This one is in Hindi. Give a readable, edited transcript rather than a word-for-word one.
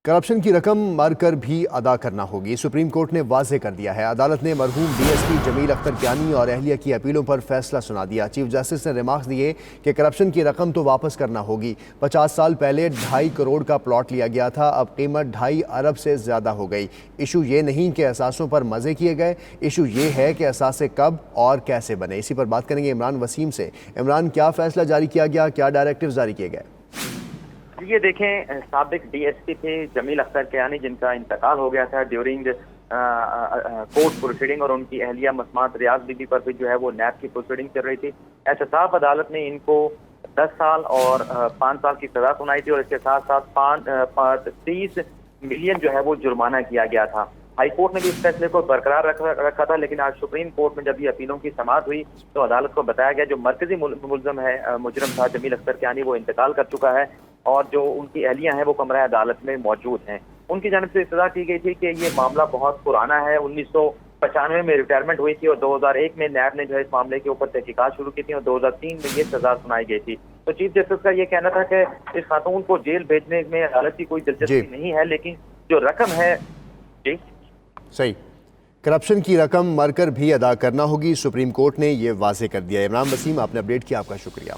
करप्शन की रकम मरकर भी अदा करना होगी, सुप्रीम कोर्ट ने वाज़ेह कर दिया है। अदालत ने मरहूम डीएसपी जमील अख्तर कियानी और अहलिया की अपीलों पर फैसला सुना दिया। चीफ जस्टिस ने रिमार्क्स दिए कि करप्शन की रकम तो वापस करना होगी। 50 साल पहले 2.5 करोड़ का प्लॉट लिया गया था, अब कीमत 2.5 अरब से ज़्यादा हो गई। इशू ये नहीं कि असासों पर मज़े किए गए, इशू ये है कि असासे कब और कैसे बने। इसी पर बात करेंगे इमरान वसीम से। इमरान, क्या फैसला जारी किया गया, क्या डायरेक्टिव जारी किए गए? ये देखें, साबिक डीएसपी थे जमील अख्तर कियानी, जिनका इंतकाल हो गया था ड्यूरिंग कोर्ट प्रोसीडिंग, और उनकी अहलिया मसमात रियाज बीबी पर भी जो है वो नैब की प्रोसीडिंग चल रही थी। एहतसाब अदालत ने इनको 10 साल और 5 साल की सजा सुनाई थी, और इसके साथ साथ 30 मिलियन जो है वो जुर्माना किया गया था। हाई कोर्ट ने भी इस फैसले को बरकरार रखा था, लेकिन आज सुप्रीम कोर्ट में जब ये अपीलों की समाअत हुई तो अदालत को बताया गया जो मरकजी मुलजम है, मुजरम था जमील अख्तर कियानी, वो इंतकाल कर चुका है और जो उनकी अहलियां हैं वो कमरा अदालत में मौजूद हैं। उनकी जानिब से इस्तदा की गई थी कि ये मामला बहुत पुराना है, 1995 में रिटायरमेंट हुई थी और 2001 में नैब ने जो है इस मामले के ऊपर तहकीकात शुरू की थी और 2003 में ये सजा सुनाई गई थी। तो चीफ जस्टिस का ये कहना था कि इस खातून को जेल भेजने में अदालत की कोई दिलचस्पी नहीं है, लेकिन जो रकम है जी सही, करप्शन की रकम मरकर भी अदा करना होगी। सुप्रीम कोर्ट ने यह वाज़ेह कर दिया। इमरान वसीम, आपने अपडेट किया, आपका शुक्रिया।